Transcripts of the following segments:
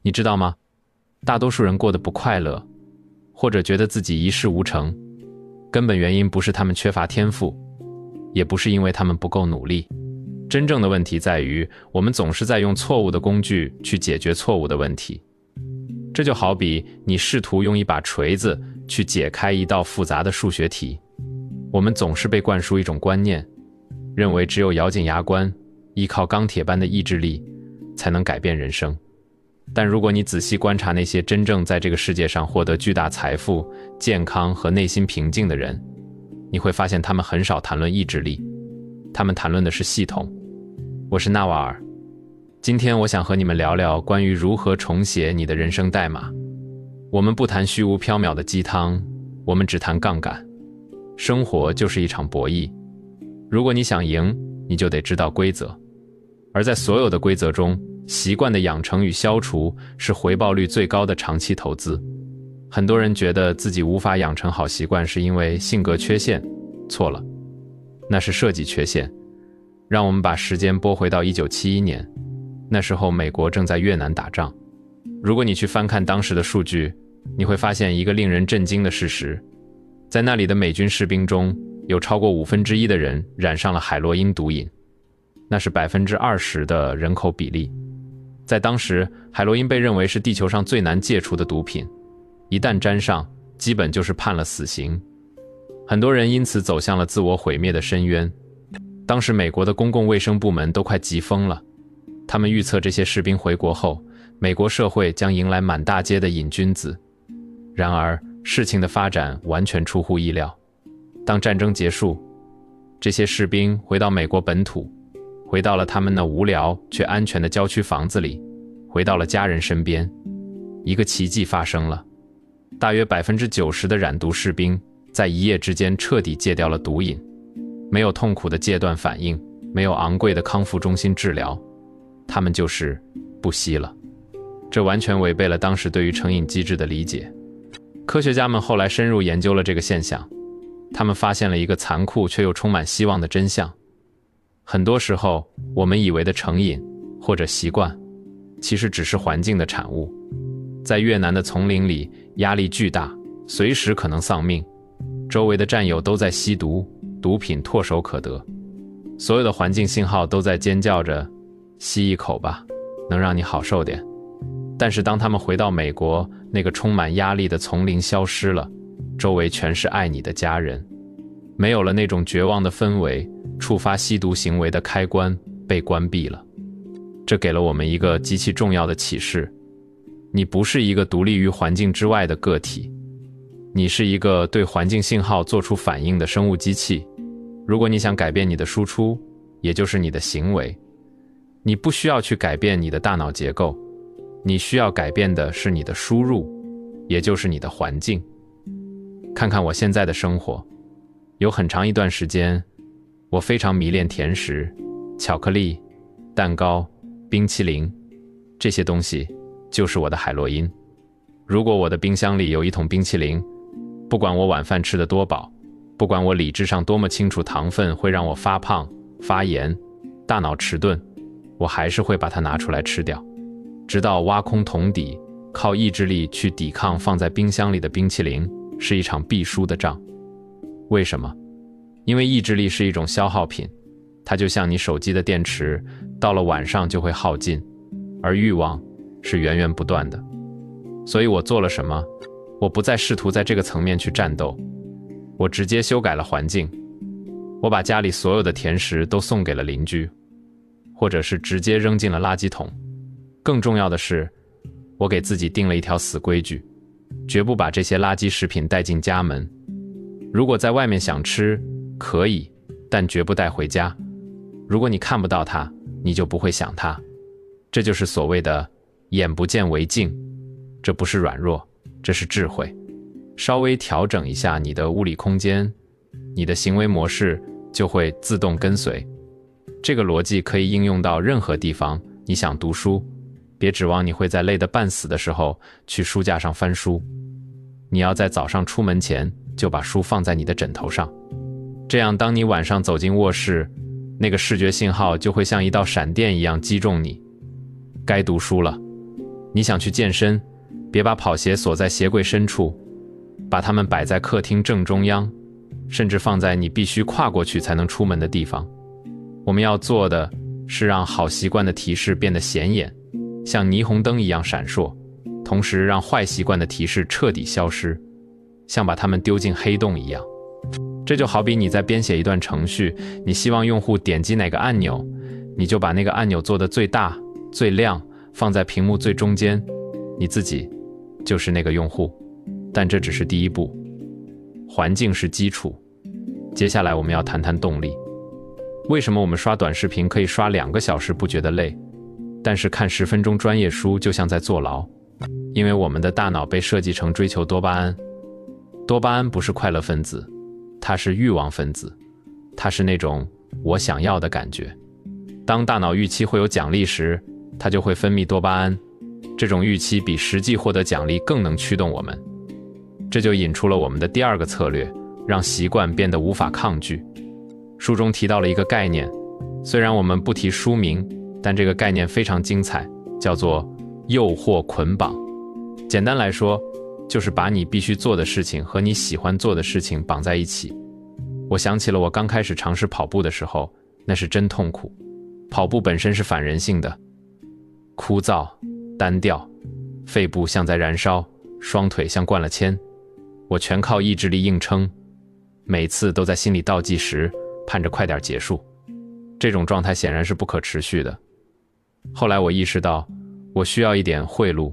你知道吗？大多数人过得不快乐，或者觉得自己一事无成，根本原因不是他们缺乏天赋，也不是因为他们不够努力。真正的问题在于，我们总是在用错误的工具去解决错误的问题。这就好比你试图用一把锤子去解开一道复杂的数学题。我们总是被灌输一种观念，认为只有咬紧牙关，依靠钢铁般的意志力，才能改变人生。但如果你仔细观察那些真正在这个世界上获得巨大财富、健康和内心平静的人，你会发现他们很少谈论意志力，他们谈论的是系统。我是纳瓦尔，今天我想和你们聊聊关于如何重写你的人生代码。我们不谈虚无缥缈的鸡汤，我们只谈杠杆。生活就是一场博弈，如果你想赢，你就得知道规则。而在所有的规则中，习惯的养成与消除是回报率最高的长期投资。很多人觉得自己无法养成好习惯是因为性格缺陷，错了，那是设计缺陷。让我们把时间拨回到1971年，那时候美国正在越南打仗。如果你去翻看当时的数据，你会发现一个令人震惊的事实，在那里的美军士兵中，有超过1/5的人染上了海洛因毒瘾，那是20%的人口比例。在当时，海洛因被认为是地球上最难戒除的毒品，一旦沾上，基本就是判了死刑。很多人因此走向了自我毁灭的深渊。当时美国的公共卫生部门都快急疯了，他们预测这些士兵回国后，美国社会将迎来满大街的瘾君子。然而，事情的发展完全出乎意料。当战争结束，这些士兵回到美国本土，回到了他们那无聊却安全的郊区房子里，回到了家人身边。一个奇迹发生了，大约90%的染毒士兵在一夜之间彻底戒掉了毒瘾，没有痛苦的戒断反应，没有昂贵的康复中心治疗，他们就是不吸了。这完全违背了当时对于成瘾机制的理解。科学家们后来深入研究了这个现象，他们发现了一个残酷却又充满希望的真相。很多时候，我们以为的成瘾或者习惯，其实只是环境的产物。在越南的丛林里，压力巨大，随时可能丧命，周围的战友都在吸毒，毒品唾手可得，所有的环境信号都在尖叫着吸一口吧，能让你好受点。但是当他们回到美国，那个充满压力的丛林消失了，周围全是爱你的家人，没有了那种绝望的氛围，触发吸毒行为的开关被关闭了。这给了我们一个极其重要的启示：你不是一个独立于环境之外的个体，你是一个对环境信号做出反应的生物机器。如果你想改变你的输出，也就是你的行为，你不需要去改变你的大脑结构，你需要改变的是你的输入，也就是你的环境。看看我现在的生活，有很长一段时间，我非常迷恋甜食、巧克力、蛋糕、冰淇淋，这些东西就是我的海洛因。如果我的冰箱里有一桶冰淇淋，不管我晚饭吃得多饱，不管我理智上多么清楚糖分会让我发胖、发炎、大脑迟钝，我还是会把它拿出来吃掉，直到挖空桶底，靠意志力去抵抗放在冰箱里的冰淇淋，是一场必输的仗。为什么？因为意志力是一种消耗品，它就像你手机的电池，到了晚上就会耗尽，而欲望是源源不断的。所以我做了什么？我不再试图在这个层面去战斗，我直接修改了环境。我把家里所有的甜食都送给了邻居，或者是直接扔进了垃圾桶。更重要的是，我给自己定了一条死规矩，绝不把这些垃圾食品带进家门。如果在外面想吃，可以，但绝不带回家。如果你看不到它，你就不会想它。这就是所谓的眼不见为净，这不是软弱，这是智慧。稍微调整一下你的物理空间，你的行为模式就会自动跟随。这个逻辑可以应用到任何地方。你想读书，别指望你会在累得半死的时候去书架上翻书，你要在早上出门前就把书放在你的枕头上，这样当你晚上走进卧室，那个视觉信号就会像一道闪电一样击中你。该读书了。你想去健身，别把跑鞋锁在鞋柜深处，把它们摆在客厅正中央，甚至放在你必须跨过去才能出门的地方。我们要做的是让好习惯的提示变得显眼，像霓虹灯一样闪烁，同时让坏习惯的提示彻底消失，像把它们丢进黑洞一样。这就好比你在编写一段程序，你希望用户点击哪个按钮，你就把那个按钮做得最大、最亮，放在屏幕最中间，你自己就是那个用户。但这只是第一步，环境是基础。接下来我们要谈谈动力。为什么我们刷短视频可以刷2个小时不觉得累，但是看10分钟专业书就像在坐牢？因为我们的大脑被设计成追求多巴胺。多巴胺不是快乐分子，它是欲望分子，它是那种我想要的感觉。当大脑预期会有奖励时，它就会分泌多巴胺，这种预期比实际获得奖励更能驱动我们。这就引出了我们的第2个策略，让习惯变得无法抗拒。书中提到了一个概念，虽然我们不提书名，但这个概念非常精彩，叫做诱惑捆绑。简单来说，就是把你必须做的事情和你喜欢做的事情绑在一起。我想起了我刚开始尝试跑步的时候，那是真痛苦。跑步本身是反人性的，枯燥、单调，肺部像在燃烧，双腿像灌了铅。我全靠意志力硬撑，每次都在心里倒计时，盼着快点结束。这种状态显然是不可持续的。后来我意识到，我需要一点贿赂。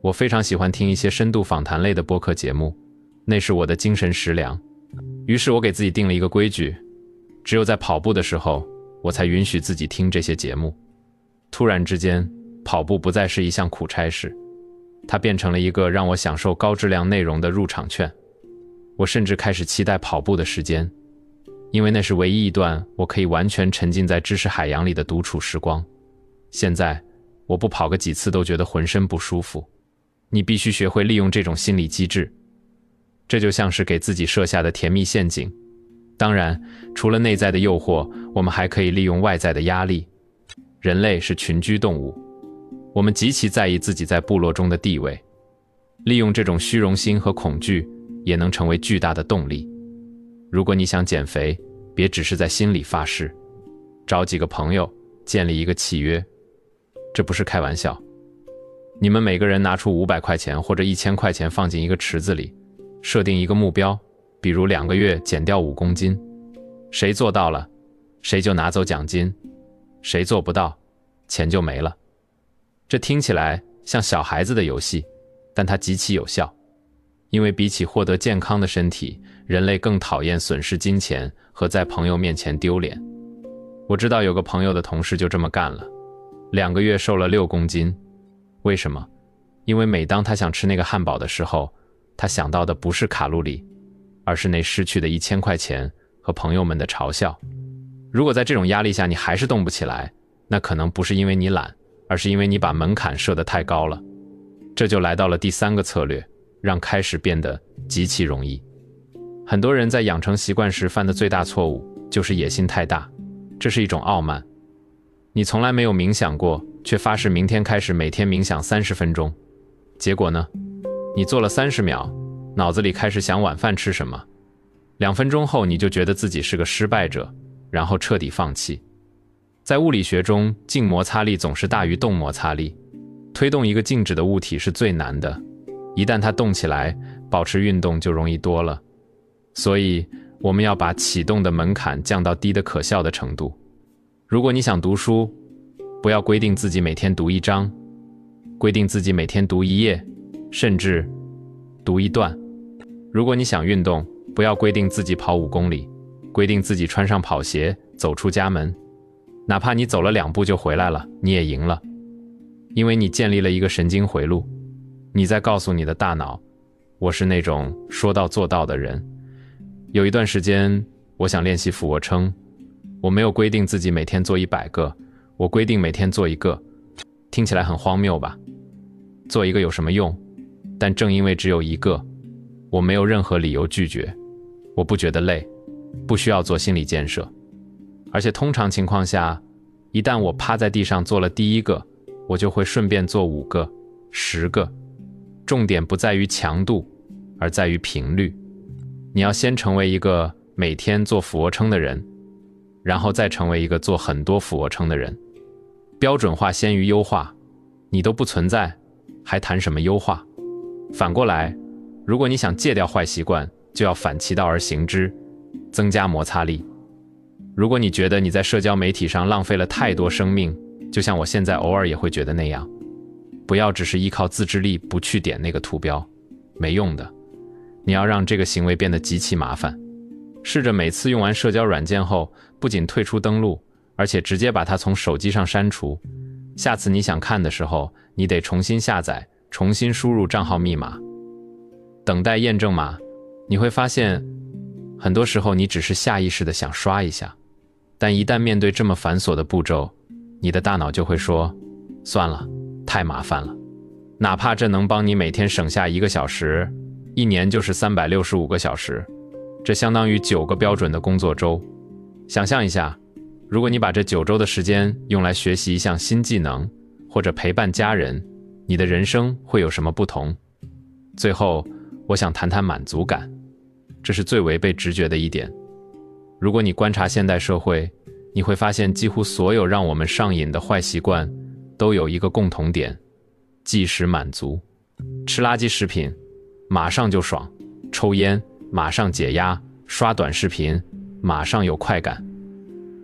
我非常喜欢听一些深度访谈类的播客节目，那是我的精神食粮。于是我给自己定了一个规矩，只有在跑步的时候，我才允许自己听这些节目。突然之间，跑步不再是一项苦差事，它变成了一个让我享受高质量内容的入场券。我甚至开始期待跑步的时间，因为那是唯一一段我可以完全沉浸在知识海洋里的独处时光。现在，我不跑个几次都觉得浑身不舒服。你必须学会利用这种心理机制，这就像是给自己设下的甜蜜陷阱。当然，除了内在的诱惑，我们还可以利用外在的压力。人类是群居动物，我们极其在意自己在部落中的地位。利用这种虚荣心和恐惧，也能成为巨大的动力。如果你想减肥，别只是在心里发誓，找几个朋友，建立一个契约。这不是开玩笑。你们每个人拿出500块钱或者1000块钱放进一个池子里，设定一个目标，比如2个月减掉5公斤。谁做到了，谁就拿走奖金；谁做不到，钱就没了。这听起来像小孩子的游戏，但它极其有效。因为比起获得健康的身体，人类更讨厌损失金钱和在朋友面前丢脸。我知道有个朋友的同事就这么干了，2个月瘦了6公斤。为什么？因为每当他想吃那个汉堡的时候，他想到的不是卡路里，而是那失去的1000块钱和朋友们的嘲笑。如果在这种压力下你还是动不起来，那可能不是因为你懒，而是因为你把门槛设得太高了。这就来到了第3个策略，让开始变得极其容易。很多人在养成习惯时犯的最大错误，就是野心太大。这是一种傲慢。你从来没有冥想过，却发誓明天开始每天冥想30分钟。结果呢？你做了30秒，脑子里开始想晚饭吃什么。2分钟后，你就觉得自己是个失败者，然后彻底放弃。在物理学中，静摩擦力总是大于动摩擦力。推动一个静止的物体是最难的，一旦它动起来，保持运动就容易多了。所以，我们要把启动的门槛降到低的可笑的程度。如果你想读书，不要规定自己每天读1章，规定自己每天读1页，甚至读1段。如果你想运动，不要规定自己跑5公里，规定自己穿上跑鞋走出家门。哪怕你走了2步就回来了，你也赢了。因为你建立了一个神经回路，你在告诉你的大脑，我是那种说到做到的人。有一段时间，我想练习俯卧撑，我没有规定自己每天做100个，我规定每天做1个。听起来很荒谬吧？做1个有什么用？但正因为只有1个，我没有任何理由拒绝。我不觉得累，不需要做心理建设。而且通常情况下，一旦我趴在地上做了第1个，我就会顺便做5个、10个。重点不在于强度，而在于频率。你要先成为一个每天做俯卧撑的人，然后再成为一个做很多俯卧撑的人。标准化先于优化，你都不存在，还谈什么优化？反过来，如果你想戒掉坏习惯，就要反其道而行之，增加摩擦力。如果你觉得你在社交媒体上浪费了太多生命，就像我现在偶尔也会觉得那样，不要只是依靠自制力不去点那个图标，没用的。你要让这个行为变得极其麻烦。试着每次用完社交软件后，不仅退出登录，而且直接把它从手机上删除。下次你想看的时候，你得重新下载，重新输入账号密码，等待验证码。你会发现，很多时候你只是下意识的想刷一下，但一旦面对这么繁琐的步骤，你的大脑就会说，算了，太麻烦了。哪怕这能帮你每天省下1个小时，1年就是365个小时，这相当于9个标准的工作周。想象一下，如果你把这9周的时间用来学习一项新技能，或者陪伴家人，你的人生会有什么不同？最后，我想谈谈满足感，这是最违背直觉的一点。如果你观察现代社会，你会发现几乎所有让我们上瘾的坏习惯都有一个共同点：即时满足。吃垃圾食品马上就爽，抽烟马上解压，刷短视频马上有快感。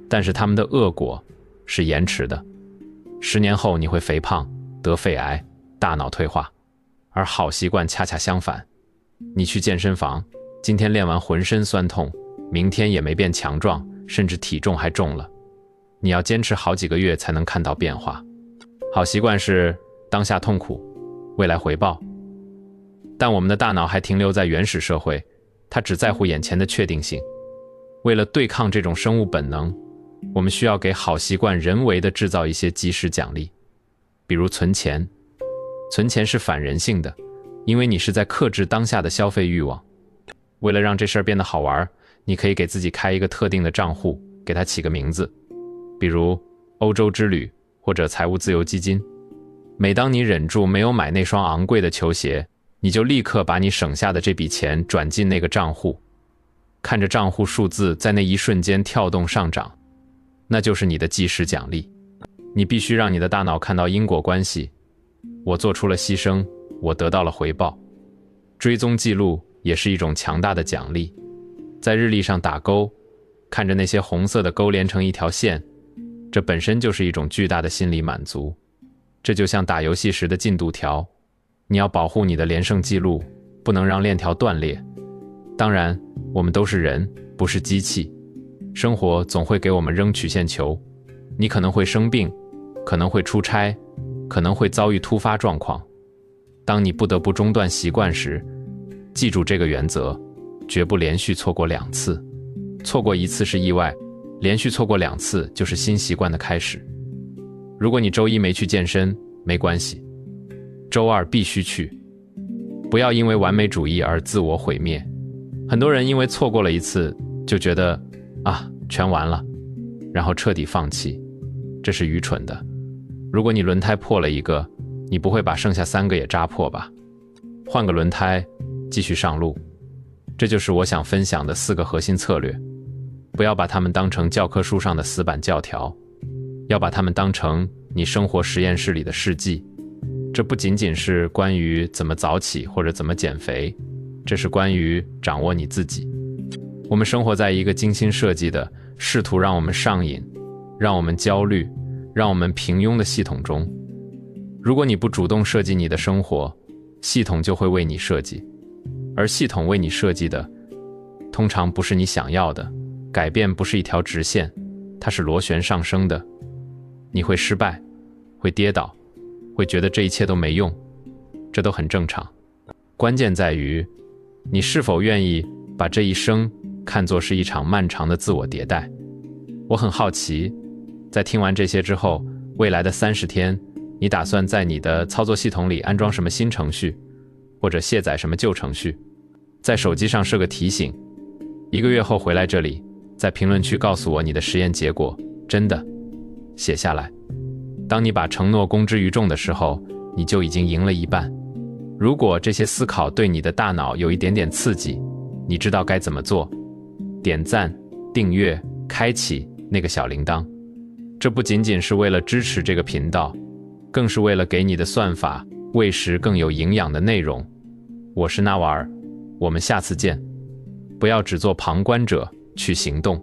但是他们的恶果是延迟的，10年后你会肥胖、得肺癌、大脑退化。而好习惯恰恰相反，你去健身房，今天练完浑身酸痛，明天也没变强壮，甚至体重还重了。你要坚持好几个月才能看到变化。好习惯是当下痛苦，未来回报。但我们的大脑还停留在原始社会，它只在乎眼前的确定性。为了对抗这种生物本能，我们需要给好习惯人为地制造一些即时奖励，比如存钱。存钱是反人性的，因为你是在克制当下的消费欲望。为了让这事儿变得好玩，你可以给自己开一个特定的账户，给它起个名字，比如欧洲之旅或者财务自由基金。每当你忍住没有买那双昂贵的球鞋，你就立刻把你省下的这笔钱转进那个账户，看着账户数字在那一瞬间跳动上涨，那就是你的即时奖励。你必须让你的大脑看到因果关系，我做出了牺牲，我得到了回报。追踪记录也是一种强大的奖励，在日历上打勾，看着那些红色的勾连成一条线，这本身就是一种巨大的心理满足。这就像打游戏时的进度条，你要保护你的连胜记录，不能让链条断裂。当然，我们都是人，不是机器，生活总会给我们扔曲线球，你可能会生病，可能会出差，可能会遭遇突发状况。当你不得不中断习惯时，记住这个原则，绝不连续错过2次。错过1次是意外，连续错过2次就是新习惯的开始。如果你周一没去健身，没关系，周二必须去。不要因为完美主义而自我毁灭。很多人因为错过了1次，就觉得全完了，然后彻底放弃，这是愚蠢的。如果你轮胎破了1个，你不会把剩下3个也扎破吧？换个轮胎，继续上路。这就是我想分享的4个核心策略。不要把它们当成教科书上的死板教条，要把它们当成你生活实验室里的试剂。这不仅仅是关于怎么早起或者怎么减肥，这是关于掌握你自己。我们生活在一个精心设计的，试图让我们上瘾，让我们焦虑，让我们平庸的系统中。如果你不主动设计你的生活，系统就会为你设计，而系统为你设计的，通常不是你想要的。改变不是一条直线，它是螺旋上升的。你会失败，会跌倒，会觉得这一切都没用，这都很正常。关键在于，你是否愿意把这一生看作是一场漫长的自我迭代。我很好奇，在听完这些之后，未来的30天，你打算在你的操作系统里安装什么新程序，或者卸载什么旧程序？在手机上设个提醒，1个月后回来这里，在评论区告诉我你的实验结果，真的写下来。当你把承诺公之于众的时候，你就已经赢了一半。如果这些思考对你的大脑有一点点刺激，你知道该怎么做，点赞、订阅、开启那个小铃铛。这不仅仅是为了支持这个频道，更是为了给你的算法喂食更有营养的内容。我是纳瓦尔，我们下次见。不要只做旁观者，去行动。